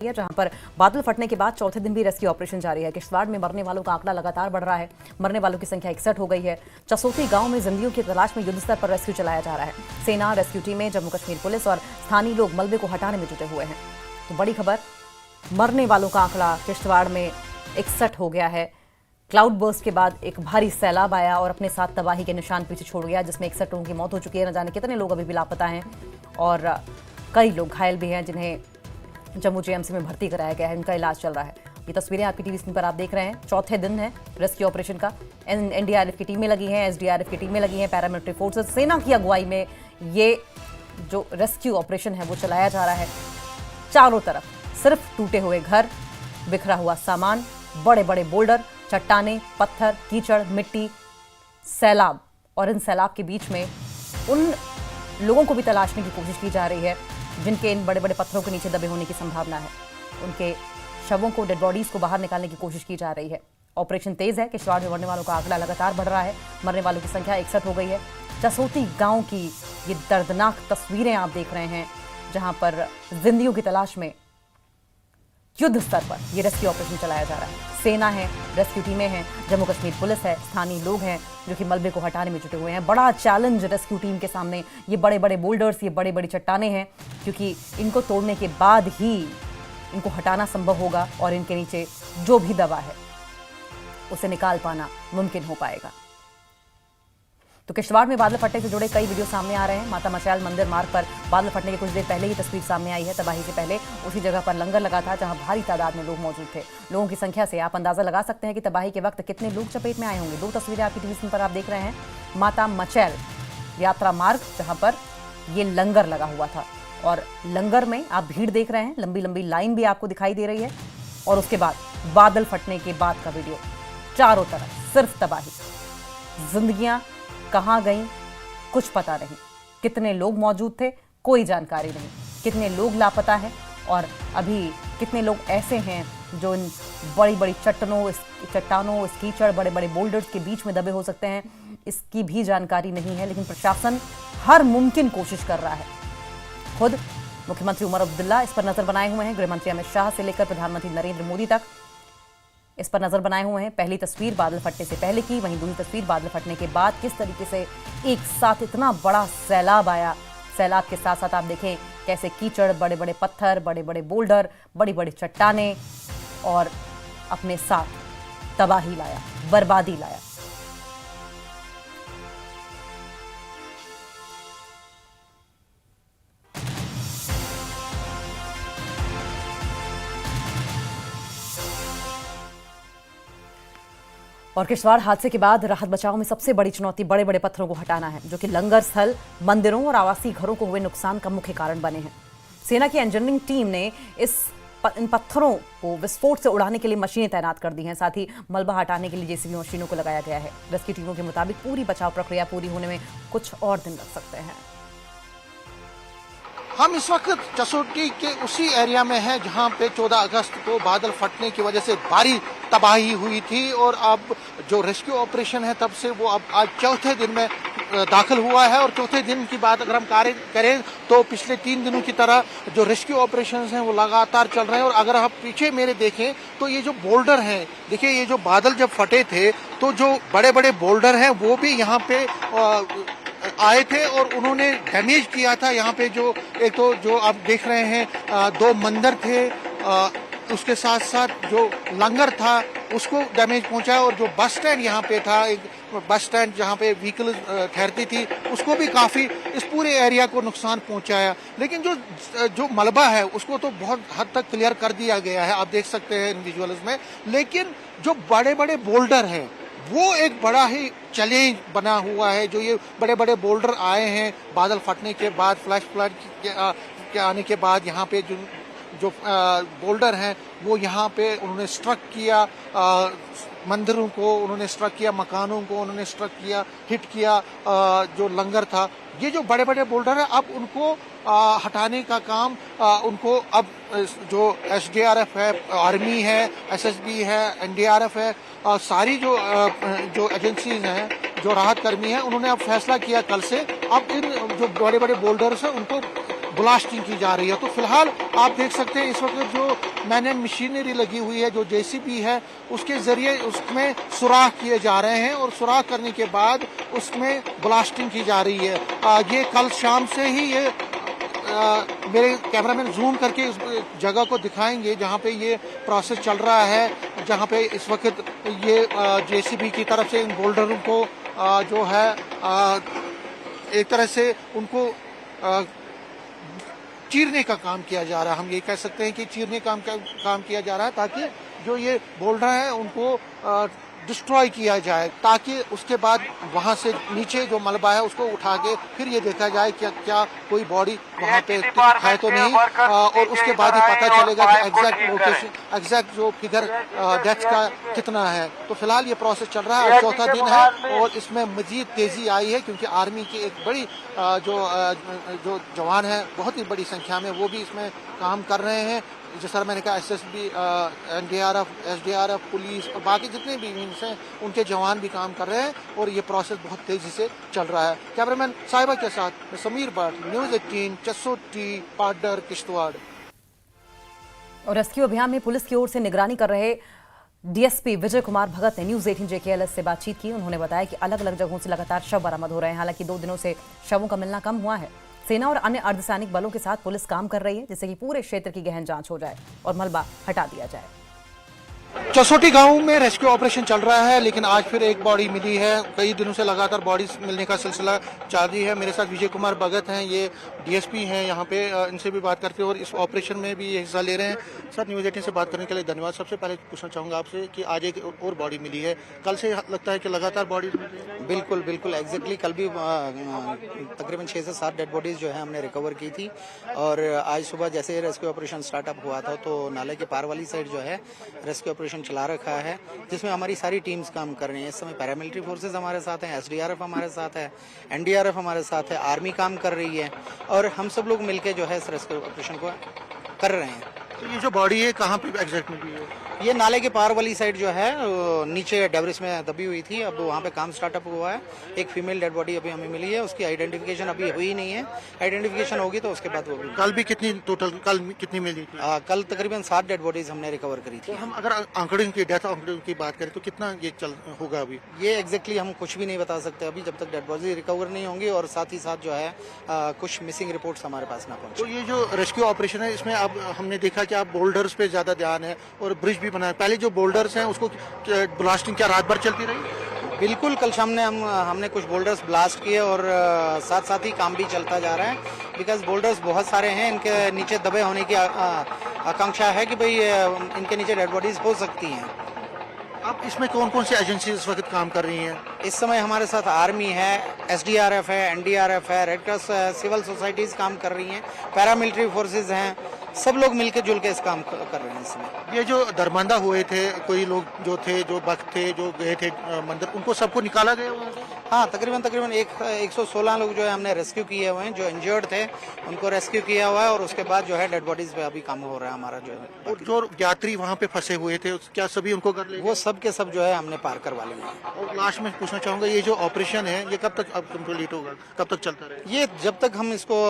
जहां पर बादल फटने के बाद चौथे दिन भी रेस्क्यू ऑपरेशन जारी है। किश्तवाड़ में मरने वालों का आंकड़ा लगातार बढ़ रहा है। मरने वालों की संख्या 61 हो गई है। चसोती गांव में जिंदगियों की तलाश में युद्ध स्तर पर रेस्क्यू चलाया जा रहा है। सेना, रेस्क्यू टीमें, जम्मू कश्मीर पुलिस और स्थानीय लोग मलबे को हटाने में जुटे हुए हैं। तो बड़ी खबर, मरने वालों का आंकड़ा किश्तवाड़ में 61 हो गया है। क्लाउड बर्स्ट के बाद एक भारी सैलाब आया और अपने साथ तबाही के निशान पीछे छोड़ गया, जिसमें 61 लोगों की मौत हो चुकी है। न जाने कितने लोग अभी भी लापता हैं और कई लोग घायल भी हैं, जिन्हें जम्मू जेएमसी में भर्ती कराया गया है। इनका इलाज चल रहा है। ये तस्वीरें आपकी टीवी स्क्रीन पर आप देख रहे हैं। चौथे दिन है रेस्क्यू ऑपरेशन का। एनडीआरएफ की टीमें लगी हैं, एसडीआरएफ की टीमें लगी हैं, पैरामिलिट्री फोर्सेस, सेना की अगुवाई में ये जो रेस्क्यू ऑपरेशन है वो चलाया जा रहा है। चारों तरफ सिर्फ टूटे हुए घर, बिखरा हुआ सामान, बड़े बड़े बोल्डर, चट्टाने, पत्थर, कीचड़, मिट्टी, सैलाब, और इन सैलाब के बीच में उन लोगों को भी तलाशने की कोशिश की जा रही है जिनके इन बड़े बड़े पत्थरों के नीचे दबे होने की संभावना है। उनके शवों को, डेड बॉडीज को बाहर निकालने की कोशिश की जा रही है। ऑपरेशन तेज है। किश्तवाड़ में मरने वालों का आंकड़ा लगातार बढ़ रहा है। मरने वालों की संख्या 61 हो गई है। चसोती गांव की ये दर्दनाक तस्वीरें आप देख रहे हैं, जहां पर जिंदगियों की तलाश में युद्ध स्तर पर ये रेस्क्यू ऑपरेशन चलाया जा रहा है। सेना है, रेस्क्यू टीमें हैं, जम्मू कश्मीर पुलिस है, स्थानीय लोग हैं जो कि मलबे को हटाने में जुटे हुए हैं। बड़ा चैलेंज रेस्क्यू टीम के सामने ये बड़े बड़े बोल्डर्स, ये बड़ी बड़ी चट्टाने हैं, क्योंकि इनको तोड़ने के बाद ही इनको हटाना संभव होगा और इनके नीचे जो भी दबा है उसे निकाल पाना मुमकिन हो पाएगा। तो किश्तवाड़ में बादल फटने से जुड़े कई वीडियो सामने आ रहे हैं। माता मचैल मंदिर मार्ग पर बादल फटने के कुछ देर पहले ही तस्वीर सामने आई है। तबाही से पहले उसी जगह पर लंगर लगा था जहां भारी तादाद में लोग मौजूद थे। लोगों की संख्या से आप अंदाजा लगा सकते हैं कि तबाही के वक्त कितने लोग चपेट में आए होंगे। दो तस्वीरें आपकी टीवी स्क्रीन पर आप देख रहे हैं। माता मचैल यात्रा मार्ग, जहां पर ये लंगर लगा हुआ था, और लंगर में आप भीड़ देख रहे हैं, लंबी लंबी लाइन भी आपको दिखाई दे रही है। और उसके बाद बादल फटने के बाद का वीडियो, चारों तरफ सिर्फ तबाही। जिंदगियां कहां गईं कुछ पता नहीं। कितने लोग मौजूद थे कोई जानकारी नहीं। कितने लोग लापता हैं और अभी कितने लोग ऐसे हैं जो इन बड़ी बड़ी चट्टानों, इस कीचड़, बड़े बड़े बोल्डर्स के बीच में दबे हो सकते हैं, इसकी भी जानकारी नहीं है। लेकिन प्रशासन हर मुमकिन कोशिश कर रहा है। खुद मुख्यमंत्री उमर अब्दुल्ला इस पर नजर बनाए हुए हैं। गृहमंत्री अमित शाह से लेकर प्रधानमंत्री नरेंद्र मोदी तक इस पर नजर बनाए हुए हैं। पहली तस्वीर बादल फटने से पहले की, वहीं दूसरी तस्वीर बादल फटने के बाद किस तरीके से एक साथ इतना बड़ा सैलाब आया। सैलाब के साथ साथ आप देखें कैसे कीचड़, बड़े बड़े पत्थर, बड़े बड़े बोल्डर, बड़ी बड़ी चट्टाने, और अपने साथ तबाही लाया, बर्बादी लाया। और किश्तवाड़ हादसे के बाद राहत बचाव में सबसे बड़ी चुनौती बड़े बड़े पत्थरों को हटाना है, जो कि लंगर स्थल, मंदिरों और आवासीय घरों को हुए नुकसान का मुख्य कारण बने हैं। सेना की इंजीनियरिंग टीम ने इन पत्थरों को विस्फोट से उड़ाने के लिए मशीनें तैनात कर दी हैं। साथ ही मलबा हटाने के लिए जेसीबी मशीनों को लगाया गया है। रेस्क्यू टीमों के मुताबिक पूरी बचाव प्रक्रिया पूरी होने में कुछ और दिन लग सकते हैं। हम इस वक्त चसोटी के उसी एरिया में हैं जहां पे 14 अगस्त को बादल फटने की वजह से भारी तबाही हुई थी, और अब जो रेस्क्यू ऑपरेशन है तब से वो अब आज चौथे दिन में दाखिल हुआ है। और चौथे दिन की बात अगर हम कार्य करें तो पिछले 3 दिनों की तरह जो रेस्क्यू ऑपरेशन हैं वो लगातार चल रहे हैं। और अगर आप पीछे मेरे देखें तो ये जो बोल्डर हैं, देखिए ये जो बादल जब फटे थे तो जो बड़े बड़े बोल्डर हैं वो भी यहाँ पे आए थे और उन्होंने डैमेज किया था। यहाँ पे जो एक तो जो आप देख रहे हैं 2 मंदिर थे, उसके साथ साथ जो लंगर था उसको डैमेज पहुंचाया, और जो बस स्टैंड यहाँ पे था, एक बस स्टैंड जहाँ पे व्हीकल ठहरती थी, उसको भी काफी, इस पूरे एरिया को नुकसान पहुंचाया। लेकिन जो मलबा है उसको तो बहुत हद तक क्लियर कर दिया गया है, आप देख सकते हैं इन विजुअल्स में। लेकिन जो बड़े बड़े बोल्डर हैं वो एक बड़ा ही चैलेंज बना हुआ है। जो ये बड़े बड़े बोल्डर आए हैं बादल फटने के बाद, फ्लैश फ्लड के आने के बाद, यहाँ पे जो बोल्डर हैं वो यहाँ पे उन्होंने स्ट्रक किया, मंदिरों को उन्होंने स्ट्रक किया, मकानों को उन्होंने स्ट्रक किया, हिट किया जो लंगर था। ये जो बड़े बड़े बोल्डर है अब उनको हटाने का काम उनको अब जो एसडीआरएफ है, आर्मी है, एसएसबी है, एनडीआरएफ है, सारी जो एजेंसीज हैं, जो राहत कर्मी हैं, उन्होंने अब फैसला किया कल से अब इन जो बड़े बड़े बोल्डर्स हैं उनको ब्लास्टिंग की जा रही है। तो फिलहाल आप देख सकते हैं इस वक्त जो मैन मशीनरी लगी हुई है, जो जेसीबी है, उसके जरिए उसमें सुराख किए जा रहे हैं और सुराख करने के बाद उसमें ब्लास्टिंग की जा रही है। ये कल शाम से ही ये मेरे कैमरामैन जूम करके इस जगह को दिखाएंगे जहां पे ये प्रोसेस चल रहा है, जहां पे इस वक्त ये जेसीबी की तरफ से इन बोल्डरों को जो है एक तरह से उनको चीरने का काम किया जा रहा है। हम ये कह सकते हैं कि चीरने का काम किया जा रहा है ताकि जो ये बोल्डर है उनको डिस्ट्रॉय किया जाए, ताकि उसके बाद वहां से नीचे जो मलबा है उसको उठा के फिर ये देखा जाए कि क्या कोई बॉडी वहां पे है तो नहीं, और उसके बाद ही पता चलेगा कि एग्जैक्ट लोकेशन, एग्जैक्ट जो फिगर डेथ का कितना है। तो फिलहाल ये प्रोसेस चल रहा है, चौथा दिन है और इसमें मजीद तेजी आई है क्योंकि आर्मी की एक बड़ी जो जवान है बहुत ही बड़ी संख्या में वो भी इसमें काम कर रहे हैं। जिस तरह मैंने कहा एसएसबी, एनडीआरएफ, एसडीआरएफ, पुलिस और बाकी जितने भी मीन्स हैं उनके जवान भी काम कर रहे हैं और ये प्रोसेस बहुत तेजी से चल रहा है। कैमरामैन साहिबा के साथ समीर भट्ट, न्यूज़ 18, चसोटी, पाडर, किश्तवाड़। और रेस्क्यू अभियान में पुलिस की ओर से निगरानी कर रहे डीएसपी विजय कुमार भगत ने न्यूज़ 18 JKLS से बातचीत की। उन्होंने बताया कि अलग अलग जगहों से लगातार शव बरामद हो रहे हैं। हालांकि 2 दिनों से शवों का मिलना कम हुआ है। सेना और अन्य अर्धसैनिक बलों के साथ पुलिस काम कर रही है जिससे कि पूरे क्षेत्र की गहन जांच हो जाए और मलबा हटा दिया जाए। चसोटी गांव में रेस्क्यू ऑपरेशन चल रहा है, लेकिन आज फिर एक बॉडी मिली है। कई दिनों से लगातार बॉडीज मिलने का सिलसिला जारी है। मेरे साथ विजय कुमार भगत हैं, ये डीएसपी हैं यहाँ पे, इनसे भी बात करते हैं और इस ऑपरेशन में भी ये हिस्सा ले रहे हैं। सर, न्यूज़ 18 से बात करने के लिए धन्यवाद। सबसे पहले पूछना चाहूँगा आपसे कि आज एक और बॉडी मिली है, कल से लगता है कि लगातार बॉडीज मिल रही है? बिल्कुल बिल्कुल एग्जैक्टली कल भी तकरीबन 6 से 7 डेड बॉडीज जो है हमने रिकवर की थी और आज सुबह जैसे रेस्क्यू ऑपरेशन स्टार्टअप हुआ था तो नाले के पार वाली साइड जो है रेस्क्यू ऑपरेशन चला रखा है जिसमें हमारी सारी टीम्स काम कर रही हैं। इस समय पैरामिलिट्री फोर्सेज हमारे साथ हैं, एसडीआरएफ हमारे साथ है, एनडीआरएफ हमारे साथ है, आर्मी काम कर रही है और हम सब लोग मिलकर जो है इस रेस्क्यू ऑपरेशन को कर रहे हैं। तो ये जो बॉडी है कहाँ पे एग्जैक्ट मिली है? ये नाले के पार वाली साइड जो है नीचे डेब्रिस में दबी हुई थी, अब वहाँ पे काम स्टार्टअप हुआ है। एक फीमेल डेड बॉडी अभी हमें मिली है, उसकी आइडेंटिफिकेशन अभी हुई नहीं है, आइडेंटिफिकेशन होगी तो उसके बाद वो भी। कल भी कितनी टोटल कल कितनी मिली थी? कल तकरीबन 7 डेड बॉडीज हमने रिकवर करी थी। तो हम अगर आंकड़ों की डेथ आंकड़ों की बात करें तो कितना ये चल होगा अभी? ये एग्जैक्टली हम कुछ भी नहीं बता सकते अभी जब तक डेड बॉडी रिकवर नहीं होंगी और साथ ही साथ जो है कुछ मिसिंग रिपोर्ट्स हमारे पास ना पहुंचे। तो ये जो रेस्क्यू ऑपरेशन है इसमें अब हमने देखा कि आप बोल्डर्स पे ज्यादा ध्यान है और ब्रिज भी बनाया। पहले जो बोल्डर्स हैं उसको ब्लास्टिंग क्या रात भर चलती रही? बिल्कुल, कल शाम ने हमने कुछ बोल्डर्स ब्लास्ट किए और साथ साथ ही काम भी चलता जा रहा है बिकॉज बोल्डर्स बहुत सारे हैं। इनके नीचे दबे होने की आकांक्षा है कि भाई इनके नीचे डेड बॉडीज हो सकती हैं। अब इसमें कौन कौन सी एजेंसी इस वक्त काम कर रही हैं? इस समय हमारे साथ आर्मी है, एसडीआरएफ है, एनडीआरएफ है, रेड क्रॉस, सिविल सोसाइटीज काम कर रही हैं, पैरामिलिट्री फोर्सेज हैं, सब लोग मिलकर जुल के इस काम कर रहे हैं। इसमें ये जो दरबंदा हुए थे, कोई लोग जो थे, जो भक्त थे, जो गए थे मंदिर, उनको सबको निकाला गया वहाँ से? हाँ, तकरीबन 116 लोग जो है हमने रेस्क्यू किए हुए हैं। जो इंजर्ड थे उनको रेस्क्यू किया हुआ है और उसके बाद जो है डेड बॉडीज पे अभी काम हो रहा है हमारा जो है। और जो यात्री वहाँ पे फंसे हुए थे क्या सभी उनको कर ले? वो सब के सब जो है हमने पार करवा लिए। और लास्ट में पूछना चाहूंगा, ये जो ऑपरेशन है ये कब तक अब कंप्लीट होगा, कब तक चलता रहेगा? ये जब तक हम इसको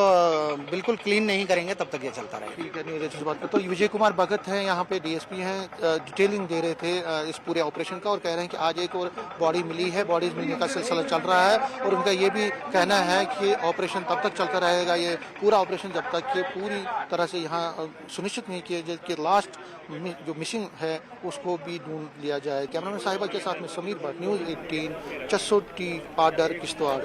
बिल्कुल क्लीन नहीं करेंगे तब तक ये चलता रहेगा। ठीक है, न्यूज़ 18 से बात करते। तो विजय कुमार भगत हैं यहाँ पे, डीएसपी हैं, डिटेलिंग दे रहे थे इस पूरे ऑपरेशन का और कह रहे हैं कि आज एक और बॉडी मिली है, बॉडीज मिलने का सिलसिला चल रहा है और उनका ये भी कहना है कि ऑपरेशन तब तक चलता रहेगा, ये पूरा ऑपरेशन जब तक कि पूरी तरह से यहाँ सुनिश्चित नहीं किया जाए कि लास्ट जो मिसिंग है उसको भी ढूंढ लिया जाए। कैमरामैन साहिबा के साथ में समीर भट्ट, न्यूज़ 18, चसोटी, पाडर, किश्तवाड़।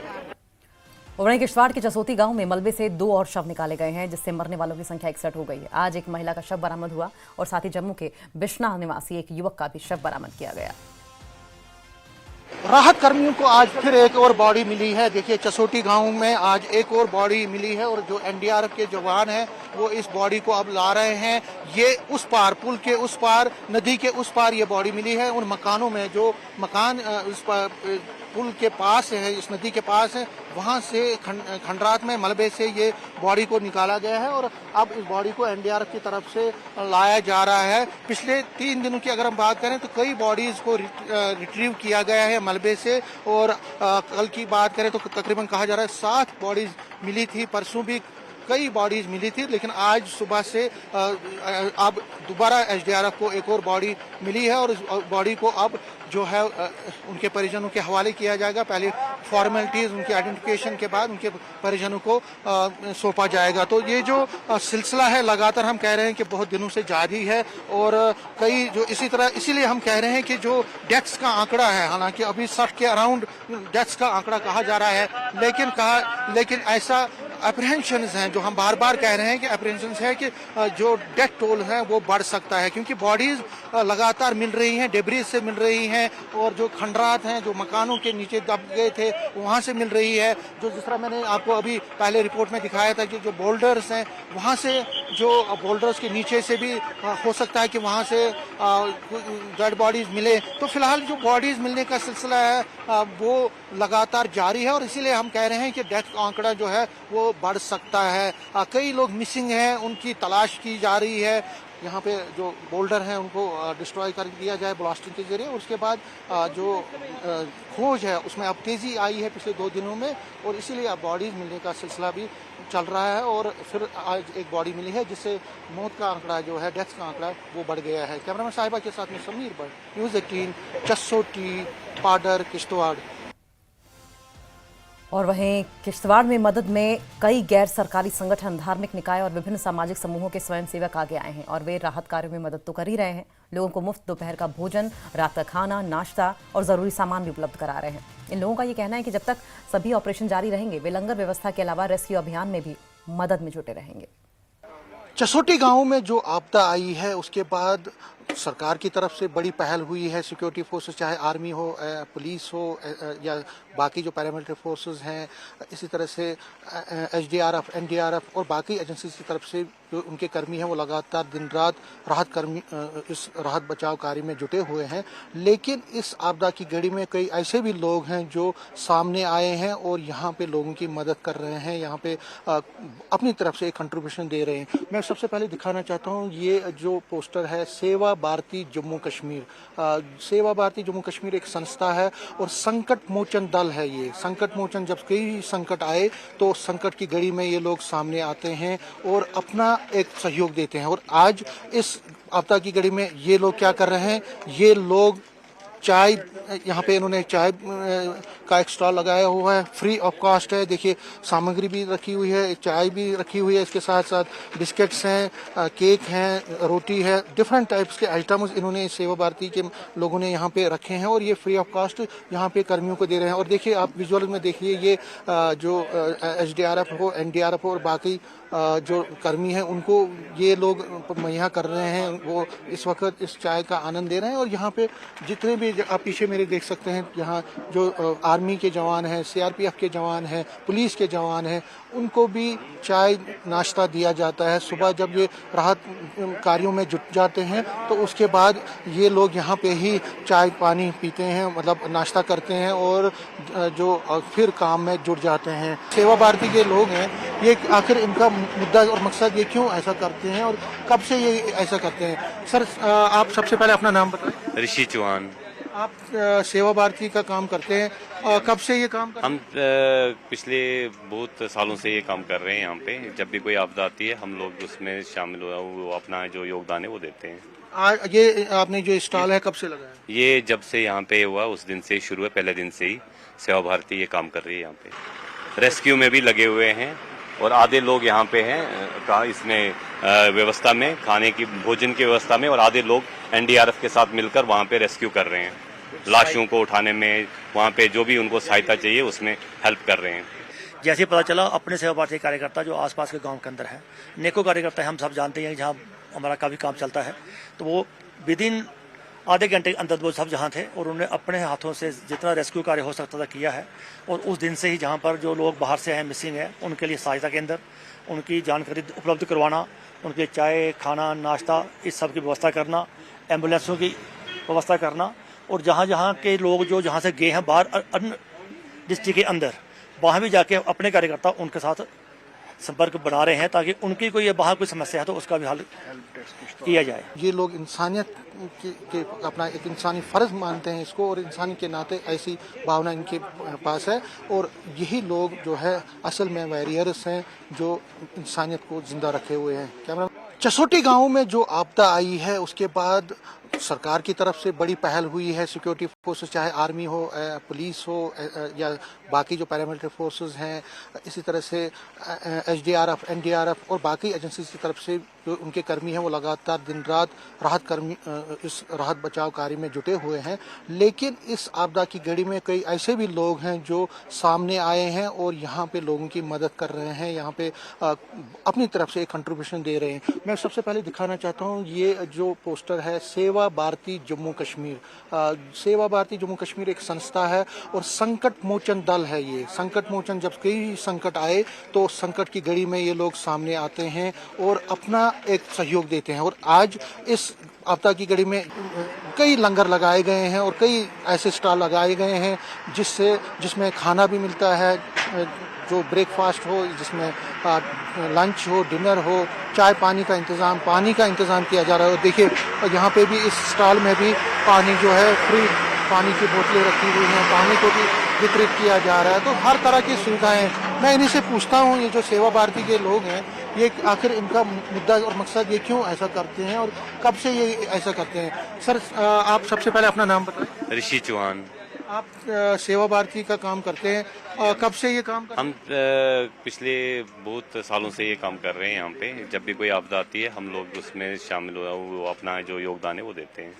वहीं किश्तवाड़ के चसोती गांव में मलबे से 2 और शव निकाले गए हैं जिससे मरने वालों की संख्या 61 हो गई है। आज एक महिला का शव बरामद हुआ और साथ ही जम्मू के बिश्ना निवासी एक युवक का भी शव बरामद किया गया। राहत कर्मियों को आज फिर एक और बॉडी मिली है। देखिए, चसोटी गांव में आज एक और बॉडी मिली है और जो एनडीआरएफ के जवान हैं वो इस बॉडी को अब ला रहे हैं। ये उस पार, पुल के उस पार, नदी के उस पार ये बॉडी मिली है। उन मकानों में, जो मकान उस पार पुल के पास है, इस नदी के पास है, वहां से खंडरात में मलबे से ये बॉडी को निकाला गया है और अब इस बॉडी को एनडीआरएफ की तरफ से लाया जा रहा है। पिछले 3 दिनों की अगर हम बात करें तो कई बॉडीज को रिट्रीव किया गया है मलबे से और कल की बात करें तो तकरीबन कहा जा रहा है 7 बॉडीज मिली थी। परसों भी कई बॉडीज मिली थी, लेकिन आज सुबह से अब दोबारा एसडीआरएफ को एक और बॉडी मिली है और इस बॉडी को अब जो है उनके परिजनों के हवाले किया जाएगा। पहले फॉर्मेलिटीज उनकी आइडेंटिफिकेशन के बाद उनके परिजनों को सौंपा जाएगा। तो ये जो सिलसिला है लगातार हम कह रहे हैं कि बहुत दिनों से जारी है और कई जो इसी तरह इसीलिए हम कह रहे हैं कि जो डेथ्स का आंकड़ा है, हालांकि अभी 60 के अराउंड डेथ्स का आंकड़ा कहा जा रहा है, लेकिन ऐसा अप्रहेंशंस हैं जो हम बार बार कह रहे हैं कि अप्रहेंशंस है कि जो डेथ टोल है वो बढ़ सकता है, क्योंकि बॉडीज लगातार मिल रही हैं, डेब्रीज से मिल रही हैं और जो खंडरात हैं जो मकानों के नीचे दब गए थे वहां से मिल रही है। जो जिस तरह मैंने आपको अभी पहले रिपोर्ट में दिखाया था कि जो बोल्डर्स हैं वहां से, जो बोल्डर्स के नीचे से भी हो सकता है कि वहां से डेड बॉडीज मिले। तो फिलहाल जो बॉडीज मिलने का सिलसिला है वो लगातार जारी है और इसीलिए हम कह रहे हैं कि डेथ का आंकड़ा जो है वो बढ़ सकता है। कई लोग मिसिंग हैं, उनकी तलाश की जा रही है। यहाँ पे जो बोल्डर हैं उनको डिस्ट्रॉय कर दिया जाए ब्लास्टिंग के जरिए, और उसके बाद जो खोज है उसमें अब तेजी आई है पिछले 2 दिनों में और इसीलिए अब बॉडीज मिलने का सिलसिला भी चल रहा है। और फिर आज एक बॉडी मिली है जिससे मौत का आंकड़ा जो है, डेथ का आंकड़ा वो बढ़ गया है। कैमरामैन साहिबा के साथ में समीर भट्ट, न्यूज़ 18, जसोटी, पाडर, किश्तवाड़। और वहीं किश्तवाड़ में मदद में कई गैर सरकारी संगठन, धार्मिक निकाय और विभिन्न सामाजिक समूहों के स्वयंसेवक आगे आए हैं और वे राहत कार्यों में मदद तो कर ही रहे हैं, लोगों को मुफ्त दोपहर का भोजन, रात का खाना, नाश्ता और जरूरी सामान भी उपलब्ध करा रहे हैं। इन लोगों का ये कहना है कि जब तक सभी ऑपरेशन जारी रहेंगे वे लंगर व्यवस्था के अलावा रेस्क्यू अभियान में भी मदद में जुटे रहेंगे। जसोटी गांव में जो आपदा आई है उसके बाद सरकार की तरफ से बड़ी पहल हुई है। सिक्योरिटी फोर्सेस, चाहे आर्मी हो, पुलिस हो या बाकी जो पैरामिलिट्री फोर्सेस हैं, इसी तरह से एसडीआरएफ, एनडीआरएफ और बाकी एजेंसीज की तरफ से जो उनके कर्मी हैं वो लगातार दिन रात इस राहत बचाव कार्य में जुटे हुए हैं। लेकिन इस आपदा की घड़ी में कई ऐसे भी लोग हैं जो सामने आए हैं और यहाँ पे लोगों की मदद कर रहे हैं, यहाँ पे अपनी तरफ से एक कंट्रीब्यूशन दे रहे हैं। मैं सबसे पहले दिखाना चाहता हूँ ये जो पोस्टर है, सेवा भारती जम्मू कश्मीर। सेवा भारती जम्मू कश्मीर एक संस्था है और संकट मोचन दल है। ये संकट मोचन, जब कई संकट आए तो संकट की घड़ी में ये लोग सामने आते हैं और अपना एक सहयोग देते हैं। और आज इस आपदा की घड़ी में ये लोग क्या कर रहे हैं, ये लोग चाय, यहाँ पे इन्होंने चाय का एक स्टॉल लगाया हुआ है, फ्री ऑफ कॉस्ट है। देखिए सामग्री भी रखी हुई है, चाय भी रखी हुई है, इसके साथ साथ बिस्किट्स हैं, केक हैं, रोटी है, डिफरेंट टाइप्स के आइटम्स इन्होंने सेवा भारती के लोगों ने यहाँ पे रखे हैं और ये फ्री ऑफ कॉस्ट यहाँ पे कर्मियों को दे रहे हैं। और देखिए आप विजुअल में देखिए ये जो एसडीआरएफ हो, एनडीआरएफ हो और बाकी जो कर्मी हैं उनको ये लोग मुहैया कर रहे हैं, वो इस वक्त इस चाय का आनंद ले रहे हैं। और यहाँ पे जितने भी आप पीछे मेरे देख सकते हैं, यहाँ जो आर्मी के जवान हैं, सीआरपीएफ के जवान हैं, पुलिस के जवान हैं, उनको भी चाय नाश्ता दिया जाता है। सुबह जब ये राहत कार्यों में जुट जाते हैं तो उसके बाद ये लोग यहाँ पे ही चाय पानी पीते हैं, मतलब नाश्ता करते हैं और जो फिर काम में जुट जाते हैं। सेवा भारती के लोग हैं, ये आखिर इनका मुद्दा और मकसद ये क्यों ऐसा करते हैं और कब से ये ऐसा करते हैं? सर आप सबसे पहले अपना नाम बताएं। ऋषि चौहान। आप सेवा भारती का काम करते हैं, कब से ये काम करते हैं? हम पिछले बहुत सालों से ये काम कर रहे हैं। यहाँ पे जब भी कोई आपदा आती है हम लोग उसमें शामिल हुआ, वो अपना जो योगदान है वो देते हैं। ये आपने जो स्टॉल है कब से लगाया? ये जब से यहाँ पे हुआ उस दिन से शुरू है, पहले दिन से ही सेवा भारती ये काम कर रही है। यहाँ पे रेस्क्यू में भी लगे हुए हैं और आधे लोग यहाँ पे हैं इसमें व्यवस्था में, खाने की भोजन की व्यवस्था में, और आधे लोग एनडीआरएफ के साथ मिलकर वहाँ पे रेस्क्यू कर रहे हैं, लाशों को उठाने में, वहाँ पे जो भी उनको सहायता चाहिए उसमें हेल्प कर रहे हैं। जैसे पता चला अपने सेवा भारती कार्यकर्ता जो आसपास के गांव के अंदर है, नेको कार्यकर्ता है, हम सब जानते हैं जहाँ हमारा काफ़ी काम चलता है, तो वो विदिन आधे घंटे के अंदर वो सब जहाँ थे और उन्होंने अपने हाथों से जितना रेस्क्यू कार्य हो सकता था किया है। और उस दिन से ही जहाँ पर जो लोग बाहर से हैं, मिसिंग है, उनके लिए सहायता केंद्र, उनकी जानकारी उपलब्ध करवाना, उनके चाय, खाना, नाश्ता, इस सब की व्यवस्था करना, एम्बुलेंसों की व्यवस्था करना, और जहाँ जहाँ के लोग जो जहाँ से गए हैं बाहर अन्य डिस्ट्रिक्ट के अंदर, वहाँ भी जाके अपने कार्यकर्ता उनके साथ संपर्क बना रहे हैं ताकि उनकी कोई बाहर कोई समस्या है तो उसका भी हल किया जाए। ये लोग इंसानियत के अपना एक इंसानी फर्ज मानते हैं इसको, और इंसान के नाते ऐसी भावना इनके पास है, और यही लोग जो है असल में वॉरियर्स हैं जो इंसानियत को जिंदा रखे हुए हैं। कैमरा चसोटी गांव में जो आपदा आई है उसके बाद सरकार की तरफ से बड़ी पहल हुई है। सिक्योरिटी फोर्सेस, चाहे आर्मी हो, पुलिस हो, या बाकी जो पैरामिलिट्री फोर्सेस हैं, इसी तरह से एसडीआरएफ, एनडीआरएफ और बाकी एजेंसीज की तरफ से जो उनके कर्मी हैं वो लगातार दिन रात इस राहत बचाव कार्य में जुटे हुए हैं। लेकिन इस आपदा की घड़ी में कई ऐसे भी लोग हैं जो सामने आए हैं और यहाँ पे लोगों की मदद कर रहे हैं, यहाँ पे अपनी तरफ से एक कंट्रीब्यूशन दे रहे हैं। मैं सबसे पहले दिखाना चाहता हूँ ये जो पोस्टर है, सेवा भारती जम्मू कश्मीर। सेवा भारती जम्मू कश्मीर एक संस्था है और संकट मोचन दल है। ये संकट मोचन, जब कई संकट आए तो संकट की घड़ी में ये लोग सामने आते हैं और अपना एक सहयोग देते हैं। और आज इस आपदा की घड़ी में कई लंगर लगाए गए हैं और कई ऐसे स्टॉल लगाए गए हैं जिसमें खाना भी मिलता है, जो ब्रेकफास्ट हो, जिसमें लंच हो, डिनर हो, चाय पानी का इंतज़ाम किया जा रहा है। और देखिए यहाँ पे भी इस स्टॉल में भी पानी जो है, फ्री पानी की बोतलें रखी हुई हैं, पानी को भी वितरित किया जा रहा है। तो हर तरह की सुविधाएं। मैं इन्हीं से पूछता हूँ, ये जो सेवा भारती के लोग हैं, ये आखिर इनका मुद्दा और मकसद ये क्यों ऐसा करते हैं और कब से ये ऐसा करते हैं? सर, आप सबसे पहले अपना नाम बताएं। ऋषि चौहान। आप सेवा भारती का काम करते हैं, कब से ये काम करते हैं? हम पिछले बहुत सालों से ये काम कर रहे हैं। यहाँ पे जब भी कोई आपदा आती है हम लोग उसमें शामिल हुआ, वो अपना जो योगदान है वो देते हैं।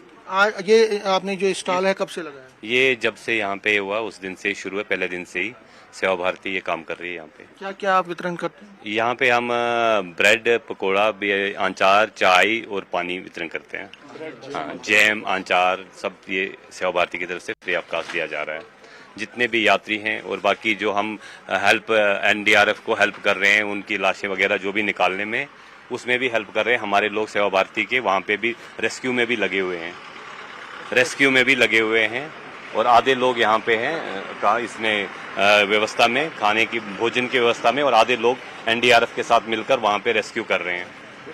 ये आपने जो स्टॉल है कब से लगाया? ये जब से यहाँ पे हुआ उस दिन से शुरू है, पहले दिन से ही सेवा भारती ये काम कर रही है। यहाँ पे क्या क्या आप वितरण करते हैं? यहाँ पे हम ब्रेड, पकोड़ा, अचार, चाय और पानी वितरण करते हैं। हाँ, जैम, अचार सब ये सेवा भारती की तरफ से फ्री ऑफ कॉस्ट दिया जा रहा है। जितने भी यात्री हैं और बाकी जो हम हेल्प एनडीआरएफ को हेल्प कर रहे हैं, उनकी लाशें वगैरह जो भी निकालने में, उसमें भी हेल्प कर रहे हैं। हमारे लोग सेवा भारती के वहाँ पे भी रेस्क्यू में भी लगे हुए हैं और आधे लोग यहाँ पे हैं इसमें व्यवस्था में, खाने की भोजन की व्यवस्था में, और आधे लोग एनडीआरएफ के साथ मिलकर वहाँ पे रेस्क्यू कर रहे हैं।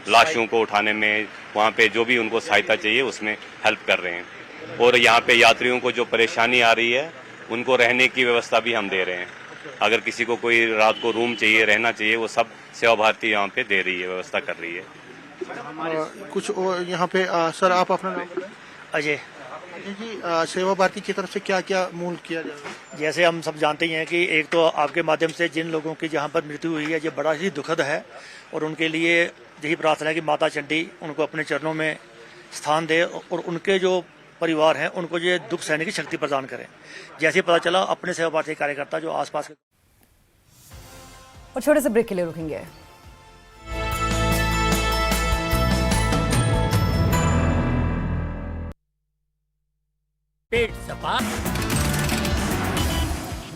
लाशों को उठाने में, वहाँ पे जो भी उनको सहायता चाहिए उसमें हेल्प कर रहे हैं। और यहाँ पे यात्रियों को जो परेशानी आ रही है उनको रहने की व्यवस्था भी हम दे रहे हैं। अगर किसी को कोई रात को रूम चाहिए, रहना चाहिए, वो सब सेवा भारती यहाँ पे दे रही है, व्यवस्था कर रही है। कुछ यहाँ पे सर, आप अपना नाम बताएं। अजय जी, सेवा भारती की तरफ से क्या क्या मूल किया जा रहा है? जैसे हम सब जानते ही हैं कि एक तो आपके माध्यम से जिन लोगों की जहाँ पर मृत्यु हुई है ये बड़ा ही दुखद है, और उनके लिए यही प्रार्थना है कि माता चंडी उनको अपने चरणों में स्थान दे और उनके जो परिवार हैं उनको ये दुख सहने की शक्ति प्रदान करें। जैसे पता चला अपने सेवा भारती कार्यकर्ता जो आसपास के। और छोटे से ब्रेक के लिए रुकेंगे।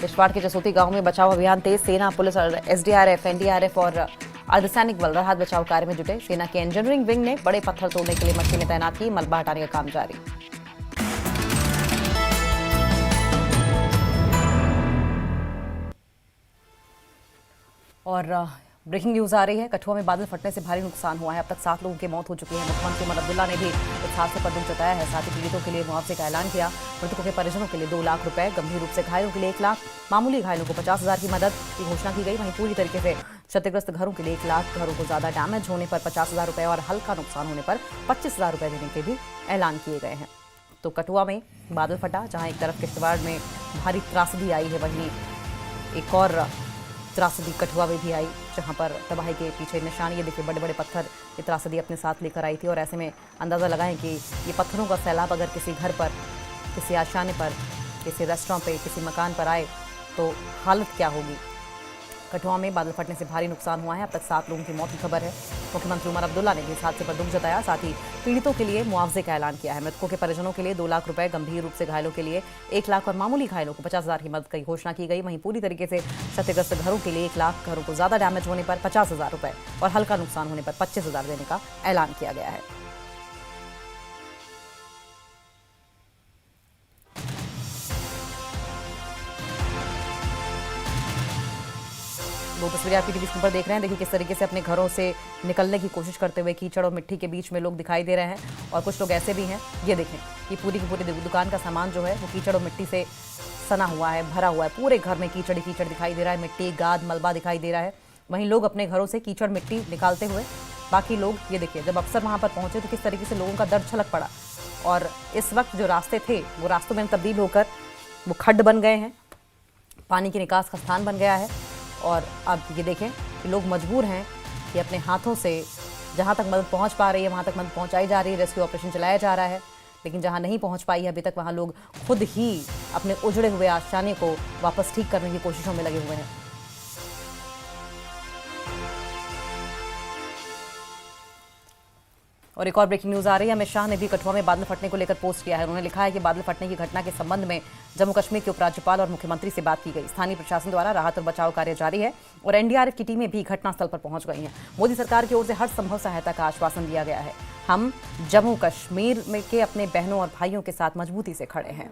किश्तवाड़ के जसोती गांव में बचाव अभियान तेज। सेना, पुलिस और एसडीआरएफ, एनडीआरएफ और अर्धसैनिक बल राहत बचाव कार्य में जुटे। सेना के इंजीनियरिंग विंग ने बड़े पत्थर तोड़ने के लिए मशीनें तैनात की। मलबा हटाने का काम जारी। और ब्रेकिंग न्यूज आ रही है। कठुआ में बादल फटने से भारी नुकसान हुआ है। अब तक 7 लोगों की मौत हो चुकी है। मुख्यमंत्री उमर अब्दुल्ला ने भी इस हादसे पर दुख जताया है। साथ ही पीड़ितों के लिए मुआवजे का ऐलान किया। मृतकों के परिजनों के लिए 2 लाख रुपए, गंभीर रूप से घायलों के लिए 1 लाख, मामूली घायलों को 50,000 की मदद की घोषणा की गई। वहीं पूरी तरीके से क्षतिग्रस्त घरों के लिए 1 लाख, घरों को ज्यादा डैमेज होने पर 50,000 रुपए और हल्का नुकसान होने पर 25,000 रुपए देने के भी ऐलान किए गए हैं। तो कठुआ में बादल फटा, जहां एक तरफ किश्तवाड़ में भारी त्रासदी आई है, वहीं एक और त्रासदी कठुआ में भी आई, जहां पर तबाही के पीछे निशान ये देखिए, बड़े बड़े पत्थर ये त्रासदी अपने साथ लेकर आई थी। और ऐसे में अंदाज़ा लगाएं कि ये पत्थरों का सैलाब अगर किसी घर पर, किसी आशाने पर, किसी रेस्टोरेंट पे, किसी मकान पर आए तो हालत क्या होगी। कठुआ में बादल फटने से भारी नुकसान हुआ है। अब तक 7 लोगों की मौत की खबर है। मुख्यमंत्री उमर अब्दुल्ला ने भी इस हादसे पर दुख जताया। साथ ही पीड़ितों के लिए मुआवजे का ऐलान किया है। मृतकों के परिजनों के लिए 2 लाख रुपए, गंभीर रूप से घायलों के लिए 1 लाख और मामूली घायलों को 50,000 की मदद की घोषणा की गई। वहीं पूरी तरीके से क्षतिग्रस्त घरों के लिए 1 लाख, घरों को ज्यादा डैमेज होने पर 50,000 रुपए और हल्का नुकसान होने पर 25,000 देने का ऐलान किया गया है। दो तस्वीरें आपकी टीवी स्क्रीन पर देख रहे हैं। देखिए किस तरीके से अपने घरों से निकलने की कोशिश करते हुए कीचड़ और मिट्टी के बीच में लोग दिखाई दे रहे हैं और कुछ लोग ऐसे भी हैं। ये देखें कि पूरी की पूरी दुकान का सामान जो है वो कीचड़ और मिट्टी से सना हुआ है, भरा हुआ है। पूरे घर में कीचड़ कीचड़ दिखाई दे रहा है, मिट्टी गाद मलबा दिखाई दे रहा है। वहीं लोग अपने घरों से कीचड़ मिट्टी निकालते हुए, बाकी लोग ये देखिए जब अफसर वहां पर पहुंचे तो किस तरीके से लोगों का दर्द छलक पड़ा। और इस वक्त जो रास्ते थे वो रास्तों में तब्दील होकर वो खड्ड बन गए हैं, पानी की निकास का स्थान बन गया है। और अब ये देखें कि लोग मजबूर हैं कि अपने हाथों से जहां तक मदद पहुंच पा रही है वहां तक मदद पहुंचाई जा रही है। रेस्क्यू ऑपरेशन चलाया जा रहा है, लेकिन जहां नहीं पहुंच पाई है अभी तक वहां लोग खुद ही अपने उजड़े हुए आशियाने को वापस ठीक करने की कोशिशों में लगे हुए हैं। और एक और ब्रेकिंग न्यूज आ रही है। अमित शाह ने भी कठुआ में बादल फटने को लेकर पोस्ट किया है। उन्होंने लिखा है कि बादल फटने की घटना के संबंध में जम्मू कश्मीर के उपराज्यपाल और मुख्यमंत्री से बात की गई। स्थानीय प्रशासन द्वारा राहत और बचाव कार्य जारी है और एनडीआरएफ की टीमें भी घटनास्थल पर पहुंच गई हैं। मोदी सरकार की ओर से हर संभव सहायता का आश्वासन दिया गया है। हम जम्मू कश्मीर में के अपने बहनों और भाइयों के साथ मजबूती से खड़े हैं।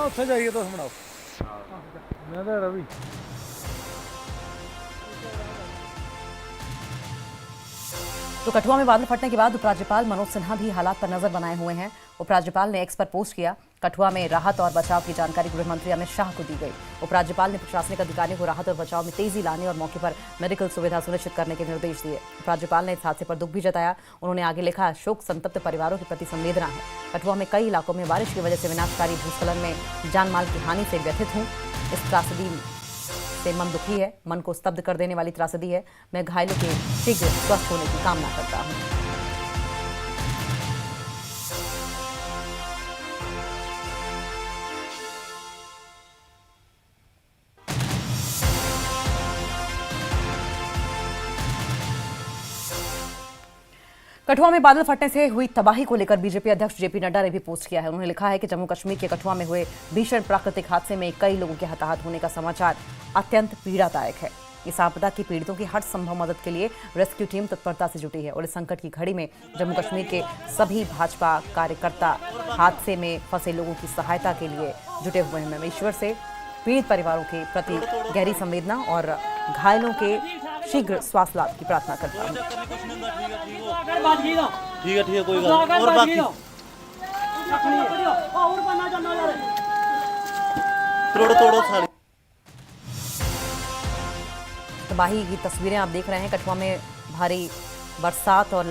उत्थे जाइए तो बनाओ मैं तो रवि। तो कठुआ में बादल फटने के बाद उपराज्यपाल मनोज सिन्हा भी हालात पर नजर बनाए हुए हैं। उपराज्यपाल ने एक्स पर पोस्ट किया। कठुआ में राहत और बचाव की जानकारी गृह मंत्री अमित शाह को दी गई। उपराज्यपाल ने प्रशासनिक अधिकारियों को राहत और बचाव में तेजी लाने और मौके पर मेडिकल सुविधा सुनिश्चित करने के निर्देश दिए। उपराज्यपाल ने इस हादसे पर दुख भी जताया। उन्होंने आगे लिखा, शोक संतप्त परिवारों के प्रति संवेदना है। कठुआ में कई इलाकों में बारिश की वजह से विनाशकारी भूस्खलन में जान माल की हानि से व्यथित हूँ। इस त्रासदी से मन दुखी है, मन को स्तब्ध कर देने वाली त्रासदी है। मैं घायलों के शीघ्र स्वस्थ होने की कामना करता हूँ। कठुआ में बादल फटने से हुई तबाही को लेकर बीजेपी अध्यक्ष जेपी नड्डा ने भी पोस्ट किया है। उन्होंने लिखा है कि जम्मू कश्मीर के कठुआ में हुए भीषण प्राकृतिक हादसे में कई लोगों के हताहत होने का समाचार अत्यंत पीड़ादायक है। इस आपदा के पीड़ितों की हर संभव मदद के लिए रेस्क्यू टीम तत्परता से जुटी है और इस संकट की घड़ी में जम्मू कश्मीर के सभी भाजपा कार्यकर्ता हादसे में फंसे लोगों की सहायता के लिए जुटे हुए हैं। मैं ईश्वर से पीड़ित परिवारों के प्रति गहरी संवेदना और घायलों के शीघ्र स्वास्थ्य लाभ की प्रार्थना करता हूँ। ठीक है कोई और बाकी तोड़ो सारे। तबाही की तस्वीरें आप देख रहे हैं। कठुआ में भारी बरसात और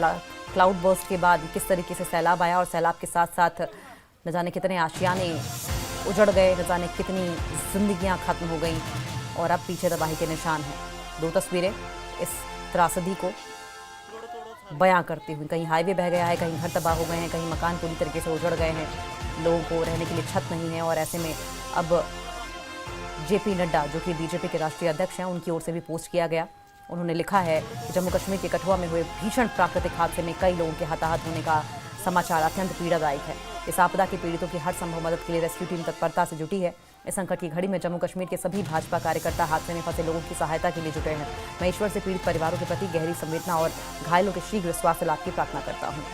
क्लाउड बर्स्ट के बाद किस तरीके से सैलाब आया और सैलाब के साथ साथ न जाने कितने आशियाने उजड़ गए, न जाने कितनी जिंदगियां खत्म हो गई और अब पीछे तबाही के निशान हैं। दो तस्वीरें इस त्रासदी को बयां करती हुई। कहीं हाईवे बह गया है, कहीं घर तबाह हो गए हैं, कहीं मकान पूरी तरीके से उजड़ गए हैं, लोगों को रहने के लिए छत नहीं है। और ऐसे में अब जेपी नड्डा जो कि बीजेपी के राष्ट्रीय अध्यक्ष हैं, उनकी ओर से भी पोस्ट किया गया। उन्होंने लिखा है कि जम्मू कश्मीर के कठुआ में हुए भीषण प्राकृतिक हादसे में कई लोगों के हताहत होने का समाचार अत्यंत पीड़ादायक है। इस आपदा के पीड़ितों की हर संभव मदद के लिए रेस्क्यू टीम तत्परता से जुटी है। इस संकट की घड़ी में जम्मू कश्मीर के सभी भाजपा कार्यकर्ता हादसे में फंसे लोगों की सहायता के लिए जुटे हैं। मैं ईश्वर से पीड़ित परिवारों के प्रति गहरी संवेदना और घायलों के शीघ्र स्वास्थ्य लाभ की प्रार्थना करता हूँ।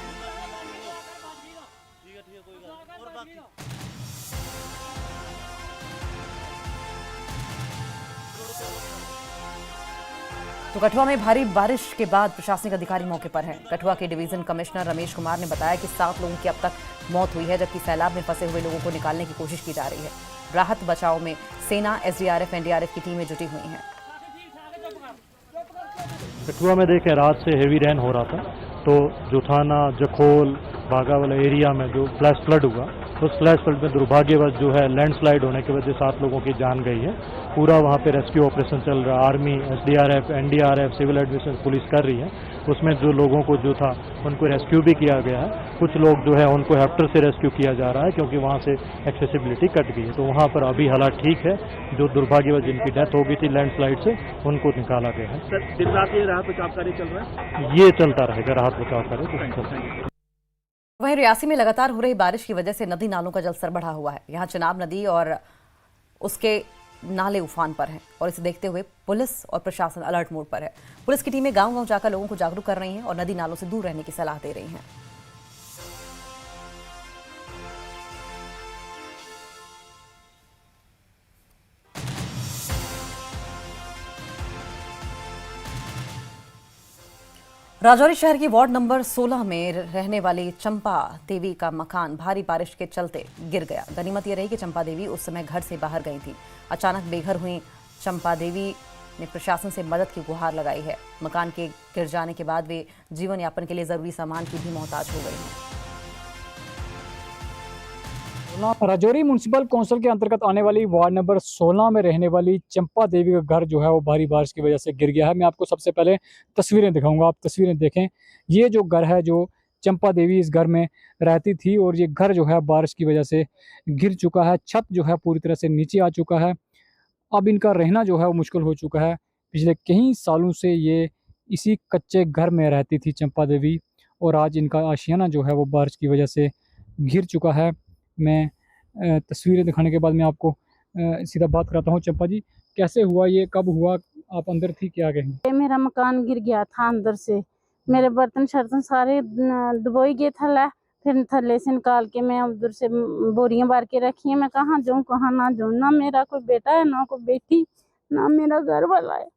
तो कठुआ में भारी बारिश के बाद प्रशासनिक अधिकारी मौके पर हैं। कठुआ के डिवीजन कमिश्नर रमेश कुमार ने बताया कि 7 लोगों की अब तक मौत हुई है, जबकि सैलाब में फंसे हुए लोगों को निकालने की कोशिश की जा रही है। राहत बचाव में सेना, एसडीआरएफ, एनडीआरएफ की टीमें जुटी हुई हैं। कठुआ में देखें रात से हेवी रेन हो रहा था, तो जुथाना, जखोल, बागा वाला एरिया में जो फ्लैश फ्लड हुआ, उस फ्लैश फ्लड में दुर्भाग्यवश जो है लैंडस्लाइड होने की वजह से 7 लोगों की जान गई है। पूरा वहाँ पे रेस्क्यू ऑपरेशन चल रहा है। Army, SDRF, NDRF, civil admission police कर रही है। उसमें जो लोगों को जो था उनको रेस्क्यू भी किया गया है। कुछ लोग जो है उनको हेक्टर से रेस्क्यू किया जा रहा है क्योंकि वहाँ से एक्सेसिबिलिटी कट गई है। तो वहाँ पर अभी हालात ठीक है। जो दुर्भाग्यवश जिनकी डेथ हो गई थी लैंडस्लाइड से, उनको निकाला गया है। सर दिन रात ये राहत बचाव कार्य चल रहा है? ये चलता रहेगा, राहत बचाव कार्य। वहीं रियासी में लगातार हो रही बारिश की वजह से नदी नालों का जलस्तर बढ़ा हुआ है। यहाँ चिनाब नदी और उसके नाले उफान पर हैं और इसे देखते हुए पुलिस और प्रशासन अलर्ट मोड पर है। पुलिस की टीमें गांव-गांव जाकर लोगों को जागरूक कर रही हैं और नदी नालों से दूर रहने की सलाह दे रही हैं। राजौरी शहर की वार्ड नंबर 16 में रहने वाली चंपा देवी का मकान भारी बारिश के चलते गिर गया। गनीमत यह रही कि चंपा देवी उस समय घर से बाहर गई थी। अचानक बेघर हुई चंपा देवी ने प्रशासन से मदद की गुहार लगाई है। मकान के गिर जाने के बाद वे जीवन यापन के लिए जरूरी सामान की भी मोहताज हो गई हैं। राजौरी म्यूनसिपल कौंसिल के अंतर्गत आने वाली वार्ड नंबर 16 में रहने वाली चंपा देवी का घर जो है वो भारी बारिश की वजह से गिर गया है। मैं आपको सबसे पहले तस्वीरें दिखाऊंगा, आप तस्वीरें देखें। ये जो घर है, जो चंपा देवी इस घर में रहती थी और ये घर जो है बारिश की वजह से गिर चुका है। छत जो है पूरी तरह से नीचे आ चुका है। अब इनका रहना जो है वो मुश्किल हो चुका है। पिछले कई सालों से ये इसी कच्चे घर में रहती थी चंपा देवी और आज इनका आशियाना जो है वो बारिश की वजह से गिर चुका है। मैं तस्वीरें दिखाने के बाद मैं आपको सीधा बात कराता हूँ। चंपा जी, कैसे हुआ ये, कब हुआ, आप अंदर थी, क्या कहेंगे? मेरा मकान गिर गया था अंदर से, मेरे बर्तन शर्तन सारे डुबोई गए थल्ला। फिर थल्ले से निकाल के मैं उधर से बोरियां बार के रखी हैं। मैं कहाँ जाऊँ कहाँ ना जाऊँ, ना मेरा कोई बेटा है ना कोई बेटी, ना मेरा घर वाला है।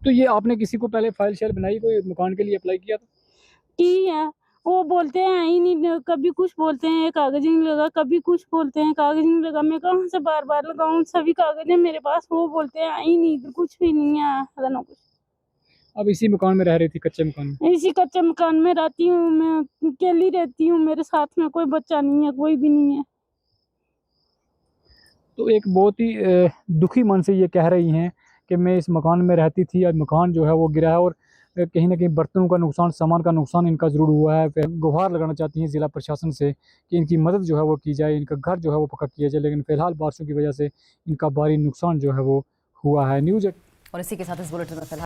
तो ये आपने किसी को पहले फाइल शेयर बनाई, कोई मकान के लिए अप्लाई किया था? की है वो बोलते हैं ही नहीं, कभी कुछ बोलते हैं कागज नहीं लगा, कभी कुछ बोलते हैं कागज नहीं लगा। मैं कहाँ से बार बार लगाऊं, सभी कागज है मेरे पास। वो बोलते हैं ही नहीं, इधर कुछ भी नहीं है ना कुछ। अब इसी मकान में रह रही थी, कच्चे मकान में? इसी कच्चे मकान में रहती हूँ, मैं अकेली रहती हूँ, मेरे साथ में कोई बच्चा नहीं है, कोई भी नहीं है। तो एक बहुत ही दुखी मन से ये कह रही हैं कि मैं इस मकान में रहती थी, आज मकान जो है वो गिरा है और कहीं ना कहीं बर्तनों का नुकसान, सामान का नुकसान इनका ज़रूर हुआ है। फिर गुहार लगाना चाहती हैं ज़िला प्रशासन से कि इनकी मदद जो है वो की जाए, इनका घर जो है वो पक्का किया जाए। लेकिन फिलहाल बारिशों की वजह से इनका भारी नुकसान जो है वो हुआ है। न्यूज़ और इसी के साथ इस बुलेटिन में फिलहाल